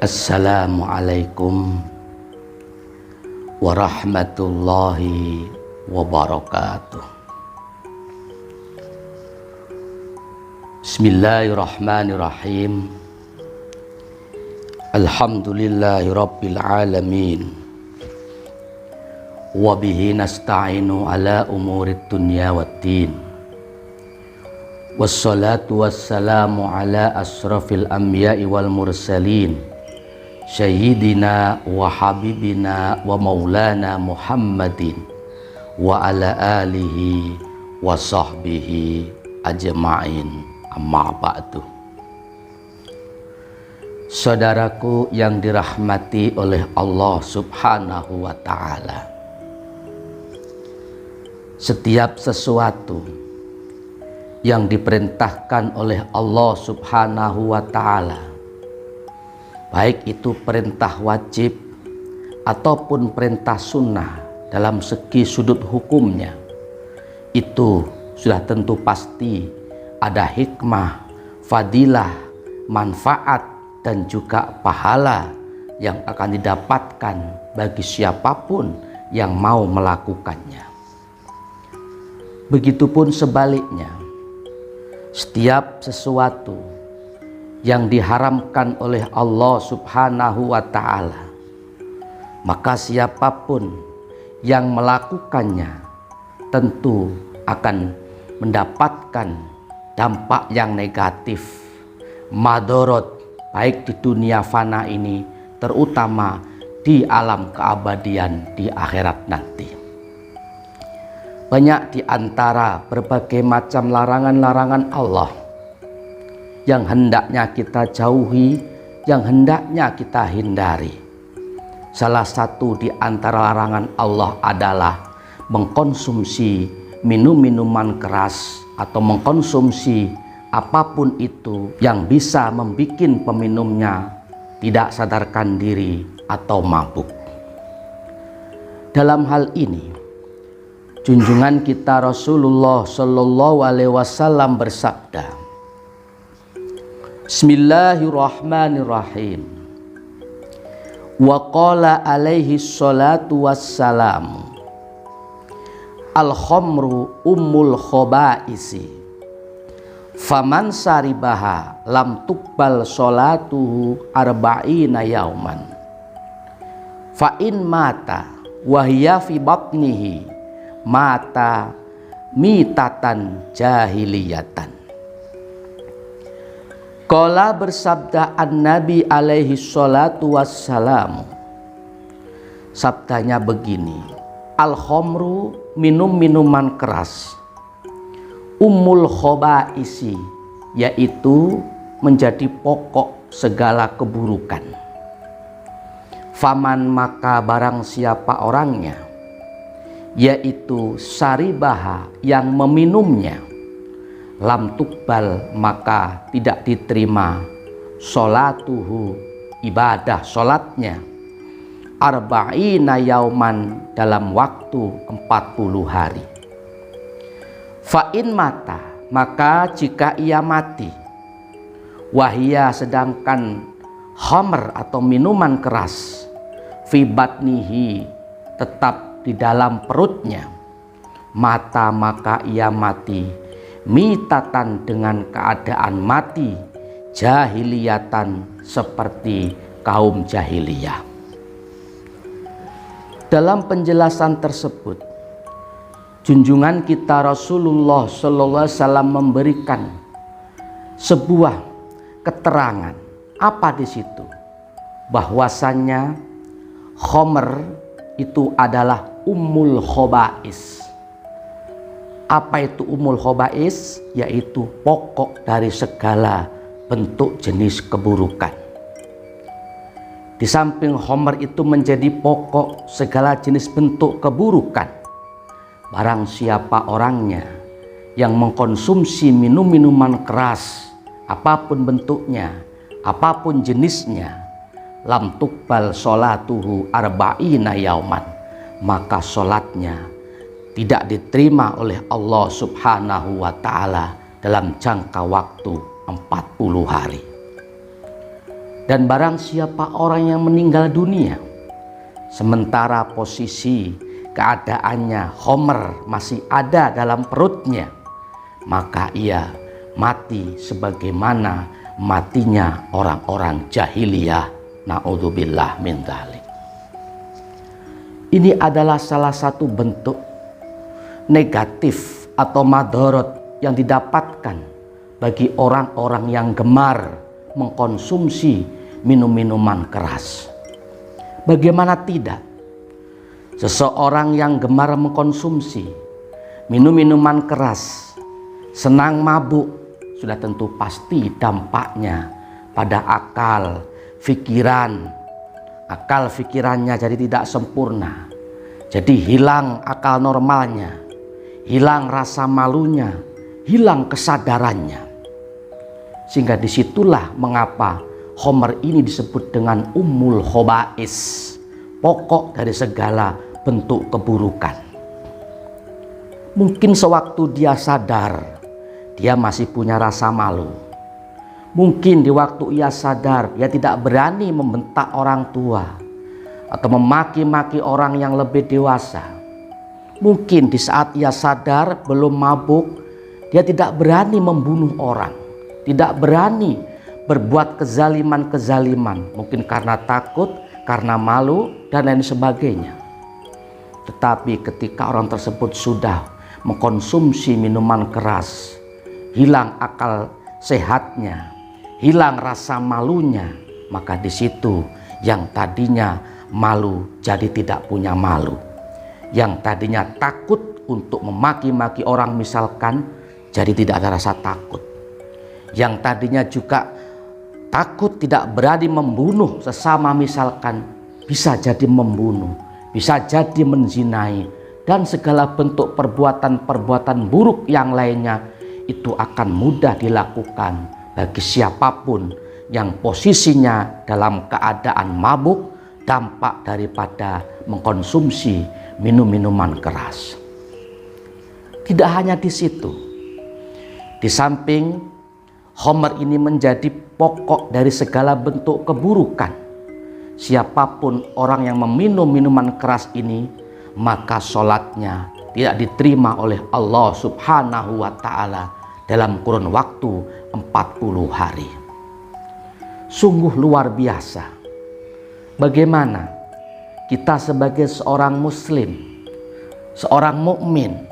Assalamualaikum warahmatullahi wabarakatuh. Bismillahirrahmanirrahim. Alhamdulillahi rabbil alamin. Wabihi nasta'inu ala umurid dunya waddin. Wassalatu wassalamu ala asrafil anbiya'i wal mursalin, Sayyidina wa habibina wa maulana Muhammadin wa ala alihi wa sahbihi ajma'in, amma ba'du. Saudaraku yang dirahmati oleh Allah subhanahu wa ta'ala, setiap sesuatu yang diperintahkan oleh Allah subhanahu wa ta'ala, baik itu perintah wajib ataupun perintah sunnah dalam segi sudut hukumnya, itu sudah tentu pasti ada hikmah, fadilah, manfaat, dan juga pahala yang akan didapatkan bagi siapapun yang mau melakukannya. Begitupun sebaliknya, setiap sesuatu yang diharamkan oleh Allah subhanahu wa ta'ala, maka siapapun yang melakukannya tentu akan mendapatkan dampak yang negatif, madorot, baik di dunia fana ini, terutama di alam keabadian di akhirat nanti. Banyak di antara berbagai macam larangan-larangan Allah yang hendaknya kita jauhi, yang hendaknya kita hindari. Salah satu di antara larangan Allah adalah mengkonsumsi minum-minuman keras atau mengkonsumsi apapun itu yang bisa membuat peminumnya tidak sadarkan diri atau mabuk. Dalam hal ini, junjungan kita Rasulullah Shallallahu Alaihi Wasallam bersabda, Bismillahirrahmanirrahim. Wa qala alaihi salatu wassalamu, al-khamru ummul khaba'isi, faman saribaha lam tuqbal salatuhu arba'ina yauman, fa in mata wa hiya fi batnihi mata mitatan jahiliyatan. Qala bersabda an-Nabi alaihi salatu wassalamu, sabdanya begini, al-khamru, minum-minuman keras, ummul khaba'isi, yaitu menjadi pokok segala keburukan. Faman, maka barang siapa orangnya, yaitu saribaha, yang meminumnya, lam tukbal, maka tidak diterima, sholatuhu, ibadah sholatnya, arba'ina yauman, dalam waktu 40 hari. Fa'in mata, maka jika ia mati, wahia, sedangkan khamr atau minuman keras, fi batnihi, tetap di dalam perutnya, mata, maka ia mati, mitatan, dengan keadaan mati, jahiliyatan, seperti kaum jahiliyah. Dalam penjelasan tersebut, junjungan kita Rasulullah Sallallahu Alaihi Wasallam memberikan sebuah keterangan. Apa di situ? Bahwasannya khamr itu adalah ummul khaba'is. Apa itu ummul khaba'is? Yaitu pokok dari segala bentuk jenis keburukan. Di samping khamr itu menjadi pokok segala jenis bentuk keburukan, barang siapa orangnya yang mengkonsumsi minum-minuman keras, apapun bentuknya, apapun jenisnya, lam tuqbal sholatuhu arba'ina yauman, maka sholatnya tidak diterima oleh Allah subhanahu wa ta'ala dalam jangka waktu 40 hari. Dan barang siapa orang yang meninggal dunia sementara posisi keadaannya Homer masih ada dalam perutnya, maka ia mati sebagaimana matinya orang-orang jahiliyah. Na'udzubillah min dzalik. Ini adalah salah satu bentuk negatif atau madorot yang didapatkan bagi orang-orang yang gemar mengkonsumsi minum-minuman keras. Bagaimana tidak? Seseorang yang gemar mengkonsumsi minum-minuman keras, senang mabuk, sudah tentu pasti dampaknya pada akal, pikirannya jadi tidak sempurna. Jadi hilang akal normalnya, hilang rasa malunya, hilang kesadarannya. Sehingga disitulah mengapa Homer ini disebut dengan Ummul Khobais, pokok dari segala bentuk keburukan. Mungkin sewaktu dia sadar, dia masih punya rasa malu. Mungkin di waktu ia sadar, dia tidak berani membentak orang tua atau memaki-maki orang yang lebih dewasa. Mungkin di saat ia sadar belum mabuk, dia tidak berani membunuh orang, tidak berani berbuat kezaliman-kezaliman, mungkin karena takut, karena malu, dan lain sebagainya. Tetapi ketika orang tersebut sudah mengkonsumsi minuman keras, hilang akal sehatnya, hilang rasa malunya, maka di situ yang tadinya malu jadi tidak punya malu. Yang tadinya takut untuk memaki-maki orang misalkan, jadi tidak ada rasa takut. Yang tadinya juga takut tidak berani membunuh sesama misalkan, bisa jadi membunuh, bisa jadi menzinai, dan segala bentuk perbuatan-perbuatan buruk yang lainnya itu akan mudah dilakukan bagi siapapun yang posisinya dalam keadaan mabuk, dampak daripada mengkonsumsi minum-minuman keras. Tidak hanya di situ, di samping Homer ini menjadi pokok dari segala bentuk keburukan, siapapun orang yang meminum minuman keras ini, maka sholatnya tidak diterima oleh Allah Subhanahu wa Ta'ala dalam kurun waktu 40 hari. Sungguh luar biasa. Bagaimana kita sebagai seorang muslim, seorang mukmin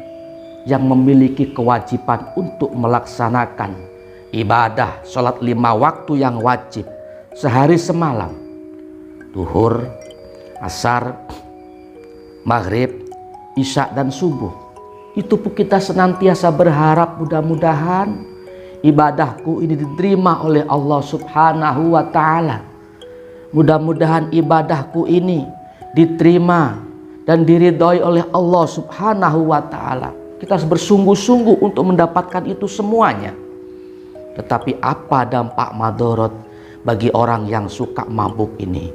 yang memiliki kewajiban untuk melaksanakan ibadah sholat 5 waktu yang wajib sehari semalam, duhur, asar, maghrib, isya, dan subuh. Itu pun kita senantiasa berharap mudah-mudahan ibadahku ini diterima oleh Allah Subhanahu wa Ta'ala. Mudah-mudahan ibadahku ini diterima dan diridhoi oleh Allah Subhanahu wa Ta'ala. Kita harus bersungguh-sungguh untuk mendapatkan itu semuanya. Tetapi apa dampak madorot bagi orang yang suka mabuk ini?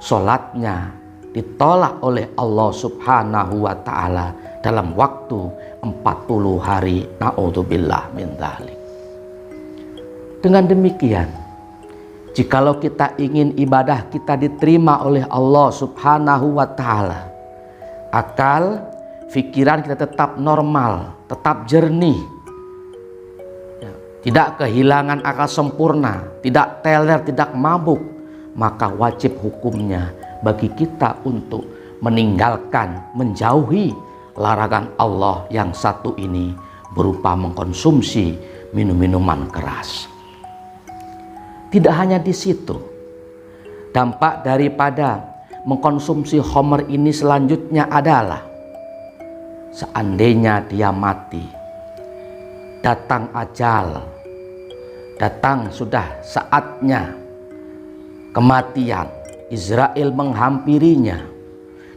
Sholatnya ditolak oleh Allah Subhanahu wa Ta'ala dalam waktu 40 hari. Na'udzubillah min dzalik. Dengan demikian, jikalau kita ingin ibadah kita diterima oleh Allah Subhanahu wa Ta'ala, akal, pikiran kita tetap normal, tetap jernih, tidak kehilangan akal sempurna, tidak teler, tidak mabuk, maka wajib hukumnya bagi kita untuk meninggalkan, menjauhi larangan Allah yang satu ini berupa mengkonsumsi minum-minuman keras. Tidak hanya di situ, dampak daripada mengkonsumsi khamr ini selanjutnya adalah seandainya dia mati, datang ajal, datang sudah saatnya kematian, Israel menghampirinya,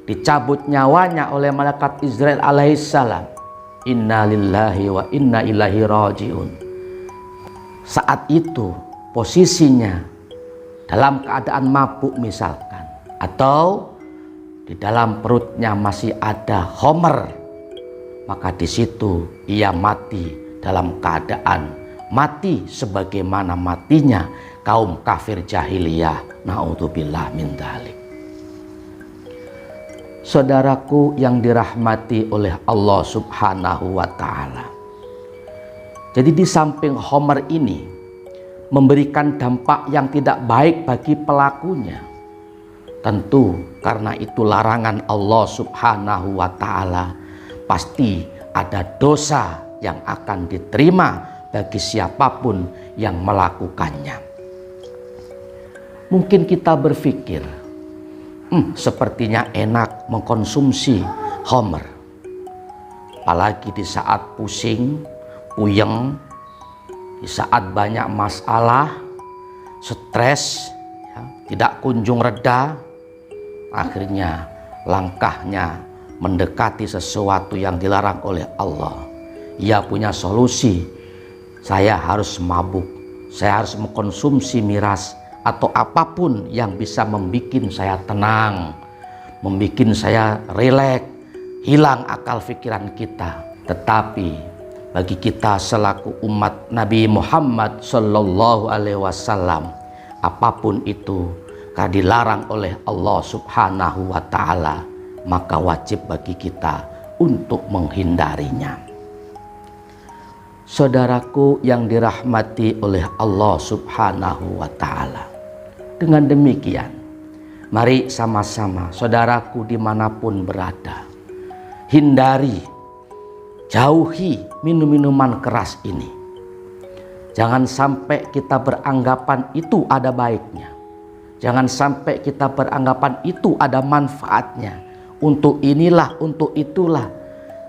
dicabut nyawanya oleh malaikat Israel alaihissalam. Inna lillahi wa inna ilaihi rajiun. Saat itu posisinya dalam keadaan mabuk misalkan, atau di dalam perutnya masih ada khamr, maka di situ ia mati dalam keadaan mati sebagaimana matinya kaum kafir jahiliyah. Na'udzubillah min dzalik. Saudaraku yang dirahmati oleh Allah Subhanahu wa ta'ala. Jadi di samping Homer ini memberikan dampak yang tidak baik bagi pelakunya, tentu karena itu larangan Allah Subhanahu wa ta'ala, pasti ada dosa yang akan diterima bagi siapapun yang melakukannya. Mungkin kita berpikir, sepertinya enak mengkonsumsi Homer, apalagi di saat pusing, puyeng, di saat banyak masalah, stres, ya, tidak kunjung reda. Akhirnya langkahnya mendekati sesuatu yang dilarang oleh Allah. Ia punya solusi, saya harus mabuk, saya harus mengkonsumsi miras atau apapun yang bisa membuat saya tenang, membuat saya rileks, hilang akal pikiran kita. Tetapi bagi kita selaku umat Nabi Muhammad Sallallahu Alaihi Wasallam, apapun itu karena dilarang oleh Allah Subhanahu wa ta'ala, maka wajib bagi kita untuk menghindarinya. Saudaraku yang dirahmati oleh Allah Subhanahu wa ta'ala, dengan demikian mari sama-sama saudaraku dimanapun berada, hindari, jauhi minum-minuman keras ini. Jangan sampai kita beranggapan itu ada baiknya. Jangan sampai kita beranggapan itu ada manfaatnya. Untuk inilah, untuk itulah.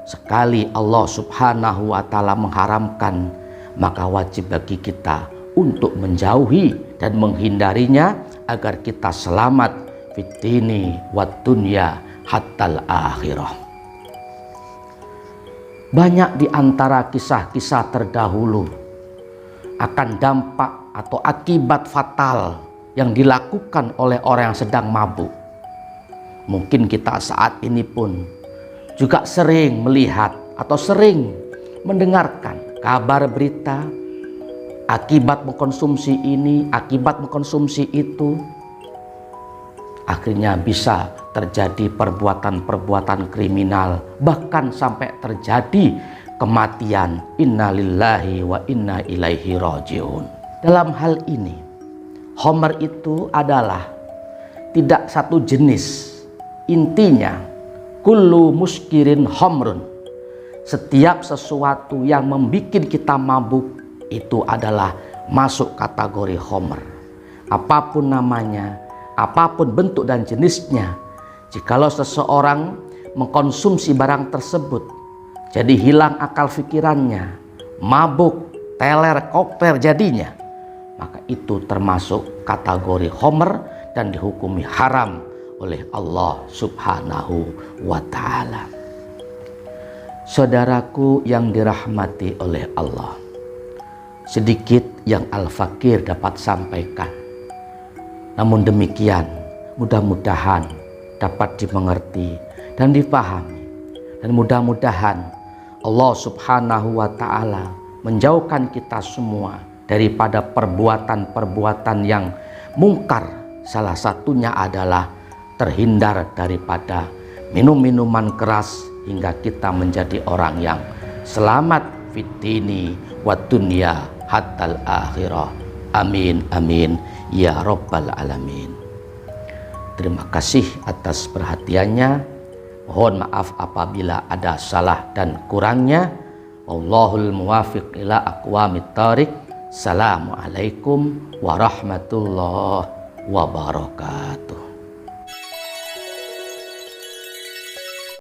Sekali Allah Subhanahu wa ta'ala mengharamkan, maka wajib bagi kita untuk menjauhi dan menghindarinya agar kita selamat fid dini wad dunya hattal akhirah. Banyak di antara kisah-kisah terdahulu akan dampak atau akibat fatal yang dilakukan oleh orang yang sedang mabuk. Mungkin kita saat ini pun juga sering melihat atau sering mendengarkan kabar berita akibat mengkonsumsi ini, akibat mengkonsumsi itu. Akhirnya bisa terjadi perbuatan-perbuatan kriminal, bahkan sampai terjadi kematian. Innalillahi wa inna ilaihi rajiun. Dalam hal ini, Homer itu adalah tidak satu jenis. Intinya, kullu muskirin homrun. Setiap sesuatu yang membuat kita mabuk itu adalah masuk kategori Homer. Apapun namanya, apapun bentuk dan jenisnya, jikalau seseorang mengkonsumsi barang tersebut, jadi hilang akal pikirannya, mabuk, teler, koper jadinya, maka itu termasuk kategori Homer dan dihukumi haram oleh Allah Subhanahu wa ta'ala. Saudaraku yang dirahmati oleh Allah, sedikit yang Al-Fakir dapat sampaikan. Namun demikian, mudah-mudahan dapat dimengerti dan dipahami. Dan mudah-mudahan Allah Subhanahu wa ta'ala menjauhkan kita semua daripada perbuatan-perbuatan yang mungkar. Salah satunya adalah terhindar daripada minum-minuman keras hingga kita menjadi orang yang selamat fid dini wad dunya hattal akhirah. Amin amin ya rabbal alamin. Terima kasih atas perhatiannya. Mohon maaf apabila ada salah dan kurangnya. Wallahul muwafiq ila aqwamit thariq. Assalamualaikum warahmatullahi wabarakatuh.